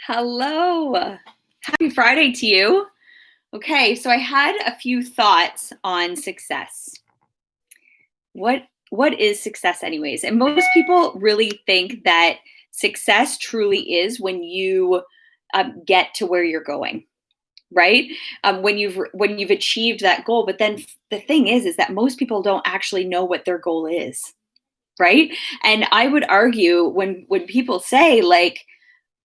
Hello. Happy Friday to you. Okay, so I had a few thoughts on success. What is success anyways? And most people really think that success truly is when you get to where you're going, right? When you've achieved that goal. But then the thing is that most people don't actually know what their goal is, right? And I would argue when people say like,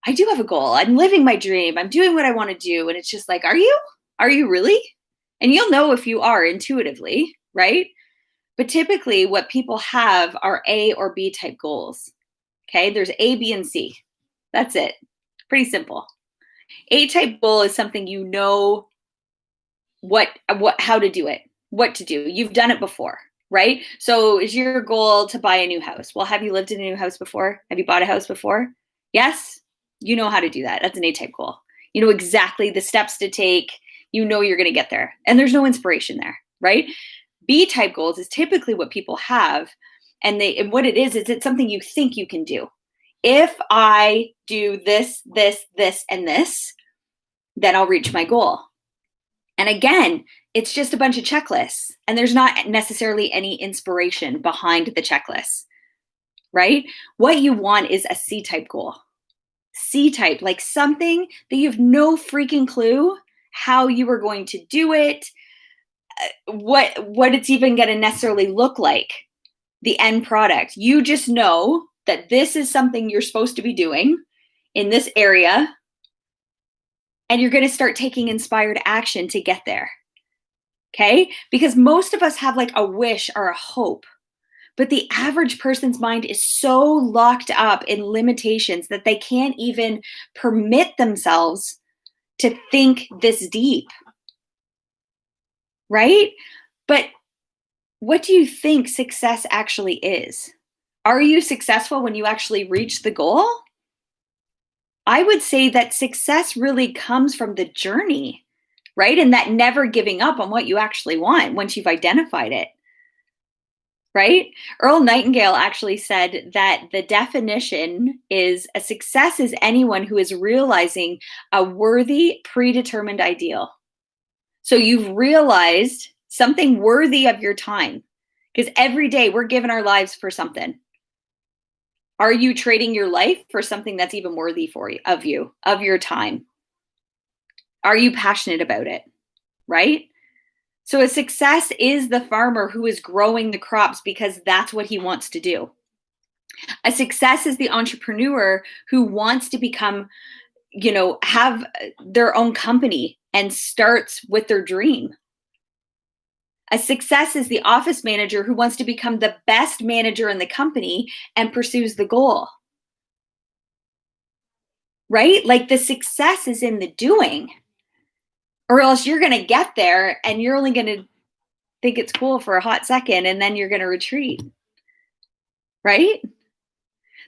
I do have a goal. I'm living my dream. I'm doing what I want to do. And it's just like, are you? Are you really? And you'll know if you are intuitively, right? But typically, what people have are A or B type goals. Okay. There's A, B, and C. That's it. Pretty simple. A type goal is something you know how to do it, what to do. You've done it before, right? So is your goal to buy a new house? Well, have you lived in a new house before? Have you bought a house before? Yes, you know how to do that. That's an A type goal. You know exactly the steps to take. You know you're going to get there. And there's no inspiration there, right? B type goals is typically what people have. And what it is it's something you think you can do. If I do this, this, this, and this, then I'll reach my goal. And again, it's just a bunch of checklists, and there's not necessarily any inspiration behind the checklists, right? What you want is a C type goal. C type, like something that you have no freaking clue how you are going to do it, what it's even going to necessarily look like, the end product. You just know that this is something you're supposed to be doing in this area, and you're going to start taking inspired action to get there. Okay? Because most of us have like a wish or a hope, but the average person's mind is so locked up in limitations that they can't even permit themselves to think this deep. Right? But what do you think success actually is? Are you successful when you actually reach the goal? I would say that success really comes from the journey, right? And that never giving up on what you actually want once you've identified it, right? Earl Nightingale actually said that the definition is a success is anyone who is realizing a worthy, predetermined ideal. So you've realized something worthy of your time, because every day we're giving our lives for something. Are you trading your life for something that's even worthy for you, of your time? Are you passionate about it? Right? So a success is the farmer who is growing the crops because that's what he wants to do. A success is the entrepreneur who wants to become, have their own company and starts with their dream. A success is the office manager who wants to become the best manager in the company and pursues the goal. Right? Like the success is in the doing, or else you're going to get there and you're only going to think it's cool for a hot second and then you're going to retreat. Right?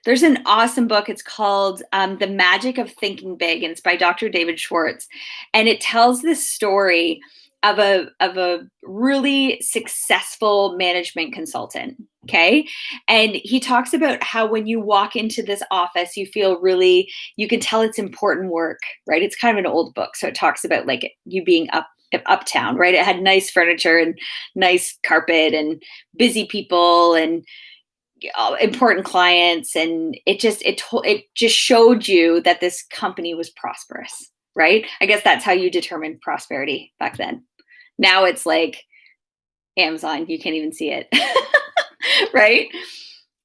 There's an awesome book. It's called The Magic of Thinking Big, and it's by Dr. David Schwartz. And it tells this story of a really successful management consultant. Okay. And he talks about how when you walk into this office, you can tell it's important work, right? It's kind of an old book. So it talks about like you being uptown, right? It had nice furniture and nice carpet and busy people and important clients, and it just showed you that this company was prosperous, right? I guess that's how you determined prosperity back then. Now it's like Amazon, you can't even see it. Right?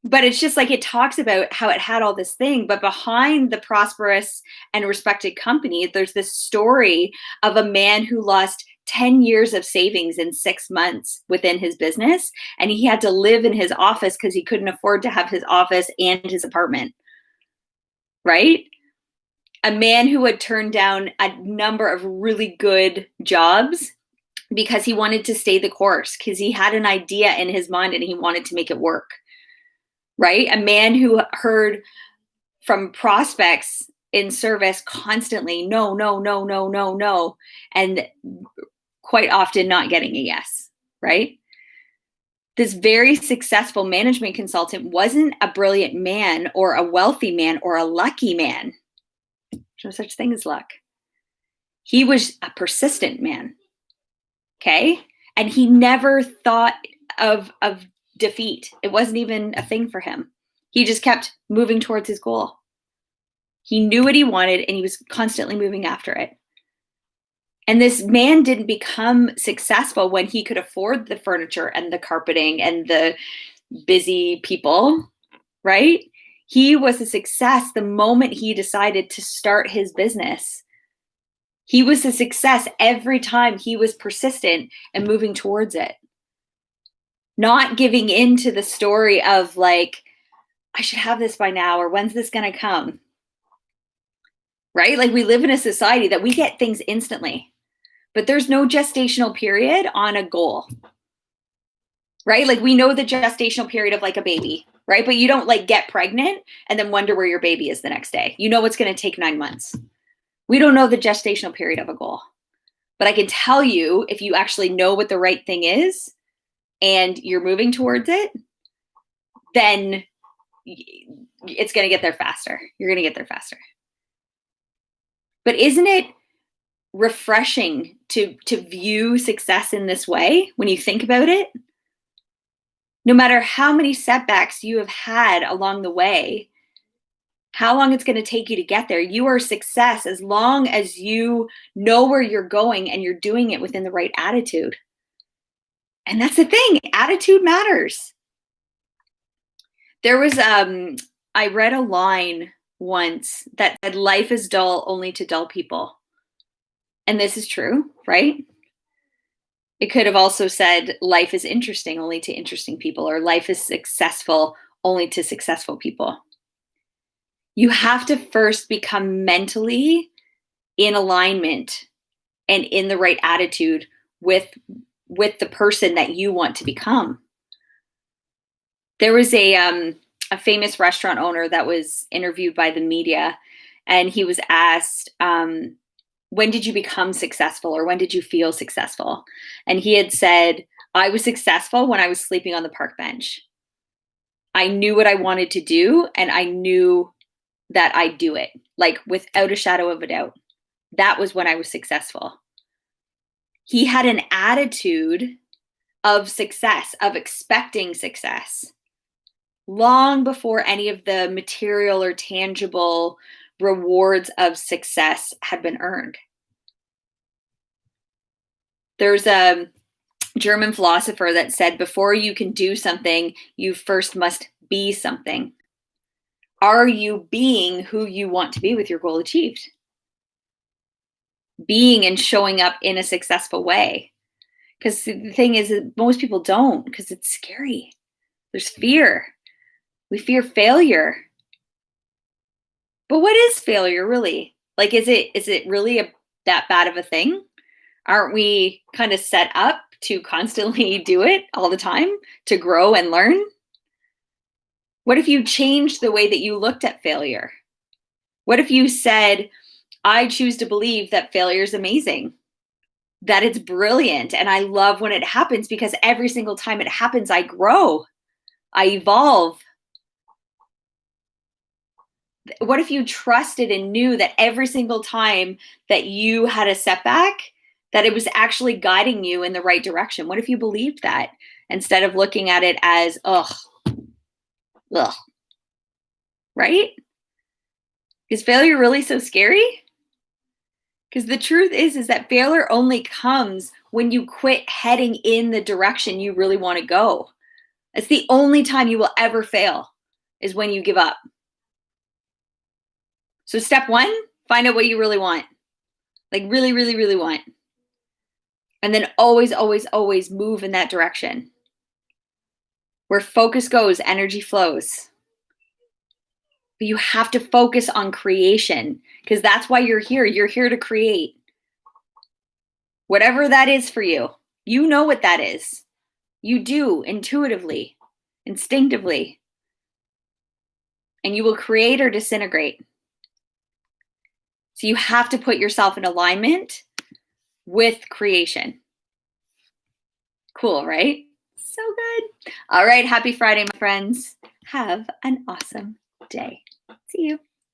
But it's just like it talks about how it had all this thing, but behind the prosperous and respected company, there's this story of a man who lost 10 years of savings in 6 months within his business. And he had to live in his office because he couldn't afford to have his office and his apartment. Right? A man who had turned down a number of really good jobs because he wanted to stay the course, because he had an idea in his mind and he wanted to make it work. Right? A man who heard from prospects in service constantly, no, no, no, no, no, no, and quite often not getting a yes, right? This very successful management consultant wasn't a brilliant man or a wealthy man or a lucky man. There's no such thing as luck. He was a persistent man. Okay. And he never thought of defeat. It wasn't even a thing for him. He just kept moving towards his goal. He knew what he wanted and he was constantly moving after it. And this man didn't become successful when he could afford the furniture and the carpeting and the busy people, right? He was a success the moment he decided to start his business. He was a success every time he was persistent and moving towards it. Not giving in to the story of like, I should have this by now, or when's this going to come? Right? Like we live in a society that we get things instantly, but there's no gestational period on a goal. Right? Like we know the gestational period of like a baby, right? But you don't like get pregnant and then wonder where your baby is the next day. You know it's going to take 9 months. We don't know the gestational period of a goal. But I can tell you, if you actually know what the right thing is and you're moving towards it, then it's going to get there faster. You're going to get there faster. But isn't it refreshing to view success in this way when you think about it? No matter how many setbacks you have had along the way, how long it's going to take you to get there, you are a success as long as you know where you're going and you're doing it within the right attitude. And that's the thing, attitude matters. There was, I read a line once that said, life is dull only to dull people. And this is true, right? It could have also said, life is interesting only to interesting people, or life is successful only to successful people. You have to first become mentally in alignment and in the right attitude with the person that you want to become. There was a famous restaurant owner that was interviewed by the media, and he was asked, when did you become successful, or when did you feel successful? And he had said, I was successful when I was sleeping on the park bench. I knew what I wanted to do, and I knew that I'd do it, like without a shadow of a doubt. That was when I was successful. He had an attitude of success, of expecting success, long before any of the material or tangible rewards of success had been earned. There's a German philosopher that said, before you can do something, you first must be something. Are you being who you want to be with your goal achieved? Being and showing up in a successful way. Because the thing is that most people don't, because it's scary. There's fear. We fear failure. But what is failure really? Like, is it really that bad of a thing? Aren't we kind of set up to constantly do it all the time, to grow and learn? What if you changed the way that you looked at failure? What if you said, I choose to believe that failure is amazing, that it's brilliant, and I love when it happens, because every single time it happens, I grow, I evolve. What if you trusted and knew that every single time that you had a setback, that it was actually guiding you in the right direction? What if you believed that instead of looking at it as, ugh, right? Is failure really so scary? Because the truth is that failure only comes when you quit heading in the direction you really want to go. It's the only time you will ever fail, is when you give up. So step one, find out what you really want. Like really, really, really want. And then always, always, always move in that direction. Where focus goes, energy flows. But you have to focus on creation, because that's why you're here. You're here to create. Whatever that is for you, you know what that is. You do intuitively, instinctively. And you will create or disintegrate. So you have to put yourself in alignment with creation. Cool, right? So good. All right. Happy Friday, my friends. Have an awesome day. See you.